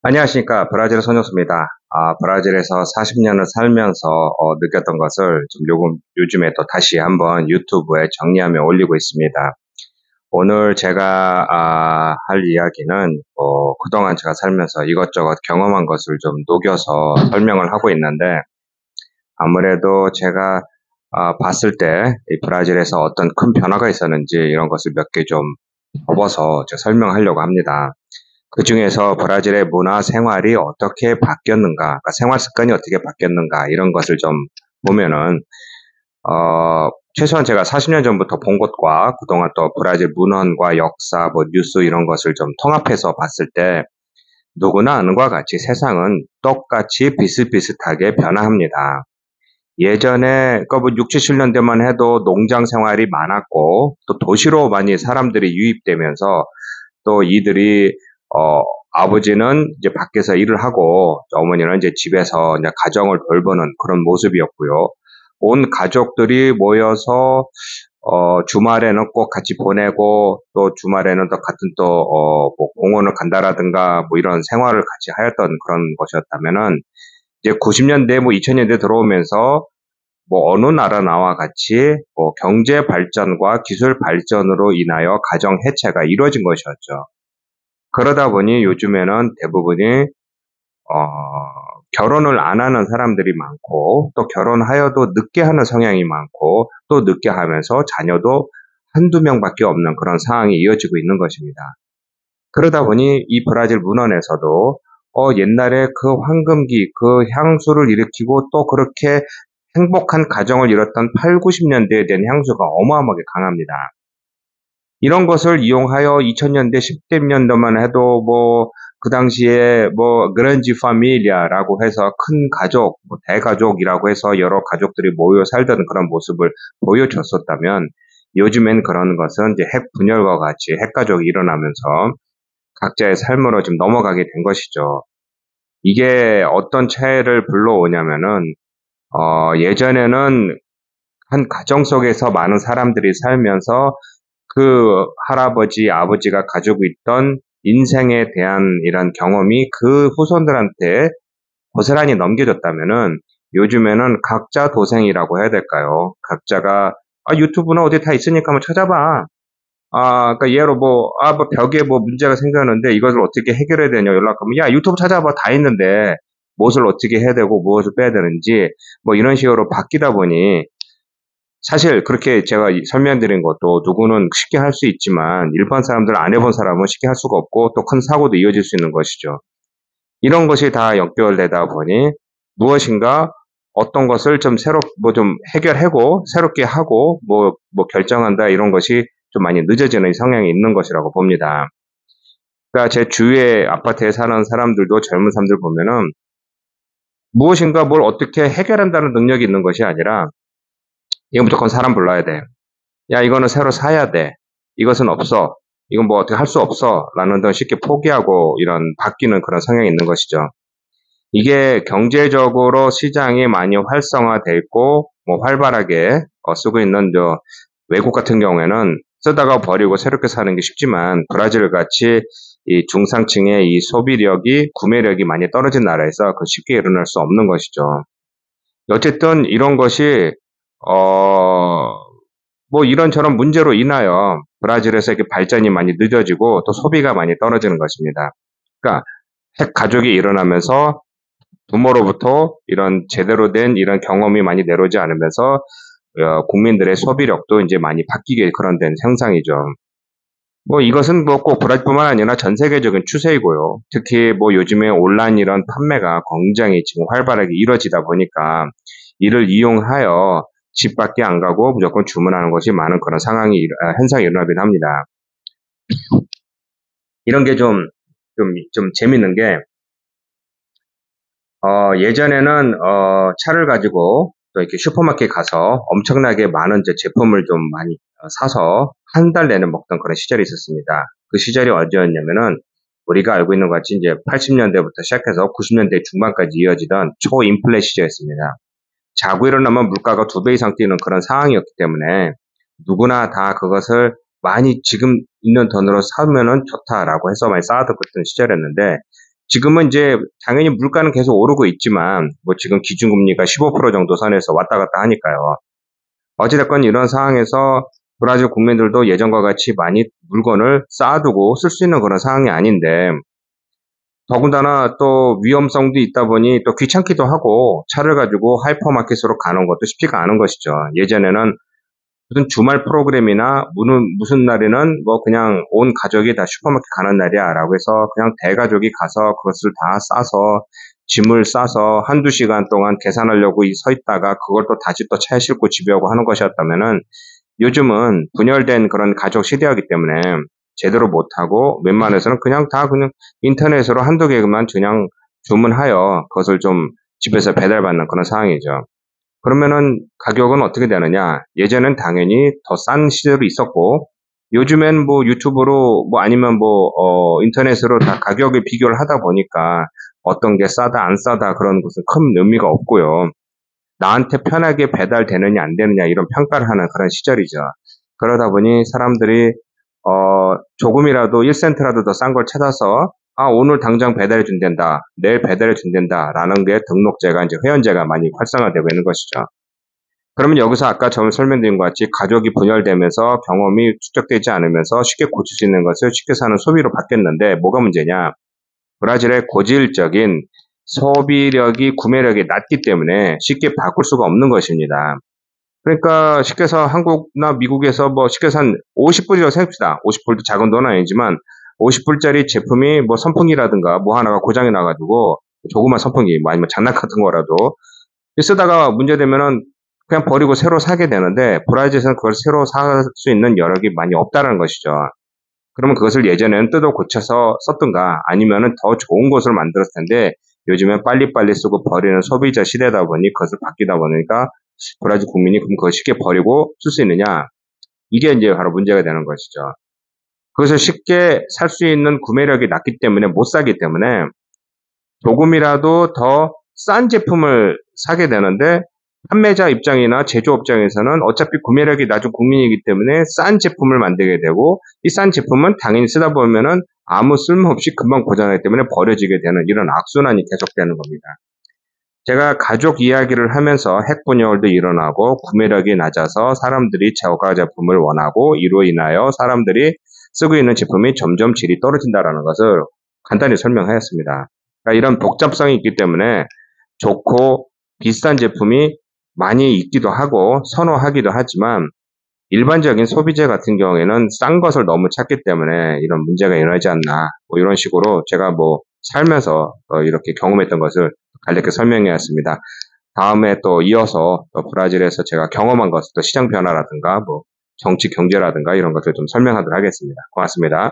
안녕하십니까. 브라질 손혁수입니다. 브라질에서 40년을 살면서 느꼈던 것을 좀 요즘에 또 다시 한번 유튜브에 정리하며 올리고 있습니다. 오늘 제가 할 이야기는 그동안 제가 살면서 이것저것 경험한 것을 좀 녹여서 설명을 하고 있는데, 아무래도 제가 봤을 때 이 브라질에서 어떤 큰 변화가 있었는지 이런 것을 몇 개 좀 접어서 제가 설명하려고 합니다. 그 중에서 브라질의 문화 생활이 어떻게 바뀌었는가, 그러니까 생활 습관이 어떻게 바뀌었는가, 이런 것을 좀 보면은, 최소한 제가 40년 전부터 본 것과 그동안 또 브라질 문헌과 역사, 뭐 뉴스 이런 것을 좀 통합해서 봤을 때, 누구나 아는 것과 같이 세상은 똑같이 비슷비슷하게 변화합니다. 예전에, 그뭐 6, 70년대만 해도 농장 생활이 많았고, 또 도시로 많이 사람들이 유입되면서, 또 이들이 어 아버지는 이제 밖에서 일을 하고 어머니는 이제 집에서 이제 가정을 돌보는 그런 모습이었고요. 온 가족들이 모여서 주말에는 꼭 같이 보내고 또 주말에는 또 같은 뭐 공원을 간다라든가 뭐 이런 생활을 같이 하였던 그런 것이었다면은 이제 90년대 뭐 2000년대 들어오면서 뭐 어느 나라나와 같이 뭐 경제 발전과 기술 발전으로 인하여 가정 해체가 이루어진 것이었죠. 그러다 보니 요즘에는 대부분이 결혼을 안 하는 사람들이 많고 또 결혼하여도 늦게 하는 성향이 많고 또 늦게 하면서 자녀도 한두 명밖에 없는 그런 상황이 이어지고 있는 것입니다. 그러다 보니 이 브라질 문헌에서도 옛날에 그 황금기, 그 향수를 일으키고 또 그렇게 행복한 가정을 이뤘던 8, 90년대에 대한 향수가 어마어마하게 강합니다. 이런 것을 이용하여 2000년대, 10년대만 해도 그 당시에 그란지 파밀리아라고 해서 큰 가족, 대가족이라고 해서 여러 가족들이 모여 살던 그런 모습을 보여줬었다면 요즘엔 그런 것은 이제 핵 분열과 같이 핵가족이 일어나면서 각자의 삶으로 좀 넘어가게 된 것이죠. 이게 어떤 차이를 불러오냐면은, 예전에는 한 가정 속에서 많은 사람들이 살면서 그 할아버지, 아버지가 가지고 있던 인생에 대한 이런 경험이 그 후손들한테 고스란히 넘겨졌다면은 요즘에는 각자 도생이라고 해야 될까요? 각자가 유튜브나 어디 다 있으니까 한번 찾아봐. 그러니까 예로 뭐 벽에 뭐 문제가 생겼는데 이것을 어떻게 해결해야 되냐 연락하면 야, 유튜브 찾아봐. 다 있는데 무엇을 어떻게 해야 되고 무엇을 빼야 되는지 뭐 이런 식으로 바뀌다 보니 사실 그렇게 제가 설명드린 것도 누구는 쉽게 할 수 있지만 일반 사람들 안 해본 사람은 쉽게 할 수가 없고 또 큰 사고도 이어질 수 있는 것이죠. 이런 것이 다 연결되다 보니 무엇인가 어떤 것을 좀 좀 해결하고 새롭게 하고 결정한다 이런 것이 좀 많이 늦어지는 성향이 있는 것이라고 봅니다. 그러니까 제 주위에 아파트에 사는 사람들도 젊은 사람들 보면은 무엇인가 뭘 어떻게 해결한다는 능력이 있는 것이 아니라 이거 무조건 사람 불러야 돼. 야, 이거는 새로 사야 돼. 이것은 없어. 이건 뭐 어떻게 할 수 없어. 라는 등 쉽게 포기하고 이런 바뀌는 그런 성향이 있는 것이죠. 이게 경제적으로 시장이 많이 활성화돼 있고, 뭐 활발하게 쓰고 있는 외국 같은 경우에는 쓰다가 버리고 새롭게 사는 게 쉽지만 브라질 같이 이 중상층의 이 소비력이, 구매력이 많이 떨어진 나라에서 그 쉽게 일어날 수 없는 것이죠. 어쨌든 이런 것이, 어, 뭐 이런저런 문제로 인하여 브라질에서 이렇게 발전이 많이 늦어지고 또 소비가 많이 떨어지는 것입니다. 그러니까 핵 가족이 일어나면서 부모로부터 이런 제대로 된 이런 경험이 많이 내려오지 않으면서 국민들의 소비력도 이제 많이 바뀌게 그런 된 현상이죠. 뭐 이것은 뭐 꼭 브라질뿐만 아니라 전 세계적인 추세이고요. 특히 뭐 요즘에 온라인 이런 판매가 굉장히 지금 활발하게 이루어지다 보니까 이를 이용하여 집 밖에 안 가고 무조건 주문하는 것이 많은 그런 현상이 일어나긴 합니다. 이런 게 좀 재밌는 게, 예전에는, 차를 가지고 또 이렇게 슈퍼마켓 가서 엄청나게 많은 이제 제품을 좀 많이 사서 한 달 내내 먹던 그런 시절이 있었습니다. 그 시절이 언제였냐면은 우리가 알고 있는 것 같이 이제 80년대부터 시작해서 90년대 중반까지 이어지던 초인플레 시절이었습니다. 자고 일어나면 물가가 2배 이상 뛰는 그런 상황이었기 때문에 누구나 다 그것을 많이 지금 있는 돈으로 사면은 좋다라고 해서 많이 쌓아뒀던 시절이었는데 지금은 이제 당연히 물가는 계속 오르고 있지만 뭐 지금 기준금리가 15% 정도 선에서 왔다 갔다 하니까요. 어찌됐건 이런 상황에서 브라질 국민들도 예전과 같이 많이 물건을 쌓아두고 쓸 수 있는 그런 상황이 아닌데, 더군다나 또 위험성도 있다 보니 또 귀찮기도 하고 차를 가지고 하이퍼마켓으로 가는 것도 쉽지가 않은 것이죠. 예전에는 무슨 주말 프로그램이나 무슨 날에는 뭐 그냥 온 가족이 다 슈퍼마켓 가는 날이야라고 해서 그냥 대가족이 가서 그것을 다 싸서 짐을 싸서 한두 시간 동안 계산하려고 서 있다가 그걸 또 다시 또 차에 싣고 집에 오고 하는 것이었다면은, 요즘은 분열된 그런 가족 시대이기 때문에 제대로 못하고 웬만해서는 그냥 인터넷으로 한두 개만 그냥 주문하여 그것을 좀 집에서 배달받는 그런 상황이죠. 그러면은 가격은 어떻게 되느냐? 예전엔 당연히 더 싼 시절이 있었고, 요즘엔 뭐 유튜브로 뭐 아니면 뭐 인터넷으로 다 가격을 비교를 하다 보니까 어떤 게 싸다 안 싸다 그런 것은 큰 의미가 없고요. 나한테 편하게 배달되느냐 안 되느냐 이런 평가를 하는 그런 시절이죠. 그러다 보니 사람들이 조금이라도 1센트라도 더 싼 걸 찾아서 오늘 당장 배달해 준댄다, 내일 배달해 준댄다라는 게 등록제가 이제 회원제가 많이 활성화되고 있는 것이죠. 그러면 여기서 아까 처음 설명드린 것 같이 가족이 분열되면서 경험이 축적되지 않으면서 쉽게 고칠 수 있는 것을 쉽게 사는 소비로 바뀌었는데 뭐가 문제냐? 브라질의 고질적인 소비력이 구매력이 낮기 때문에 쉽게 바꿀 수가 없는 것입니다. 그러니까 쉽게 해서 한국나 미국에서 뭐 쉽게 해서 한 50불이라고 생각합시다. 50불도 작은 돈은 아니지만 50불짜리 제품이 뭐 선풍기라든가 뭐 하나가 고장이 나가지고, 조그만 선풍기 뭐 아니면 장난 같은 거라도 쓰다가 문제되면은 그냥 버리고 새로 사게 되는데, 브라질에서는 그걸 새로 살 수 있는 여력이 많이 없다는 것이죠. 그러면 그것을 예전에는 뜯어 고쳐서 썼든가 아니면은 더 좋은 것으로 만들었을 텐데, 요즘엔 빨리빨리 쓰고 버리는 소비자 시대다 보니 그것을 바뀌다 보니까 브라질 국민이 그럼 그걸 쉽게 버리고 쓸 수 있느냐? 이게 이제 바로 문제가 되는 것이죠. 그것을 쉽게 살 수 있는 구매력이 낮기 때문에 못 사기 때문에 조금이라도 더 싼 제품을 사게 되는데, 판매자 입장이나 제조업 입장에서는 어차피 구매력이 낮은 국민이기 때문에 싼 제품을 만들게 되고, 이 싼 제품은 당연히 쓰다 보면은 아무 쓸모없이 금방 고장나기 때문에 버려지게 되는 이런 악순환이 계속되는 겁니다. 제가 가족 이야기를 하면서 핵분열도 일어나고 구매력이 낮아서 사람들이 저가 제품을 원하고, 이로 인하여 사람들이 쓰고 있는 제품이 점점 질이 떨어진다는 것을 간단히 설명하였습니다. 그러니까 이런 복잡성이 있기 때문에 좋고 비싼 제품이 많이 있기도 하고 선호하기도 하지만, 일반적인 소비재 같은 경우에는 싼 것을 너무 찾기 때문에 이런 문제가 일어나지 않나, 뭐 이런 식으로 제가 뭐 살면서 이렇게 경험했던 것을 간략히 설명해왔습니다. 다음에 또 이어서 또 브라질에서 제가 경험한 것을 또 시장 변화라든가 뭐 정치 경제라든가 이런 것을 좀 설명하도록 하겠습니다. 고맙습니다.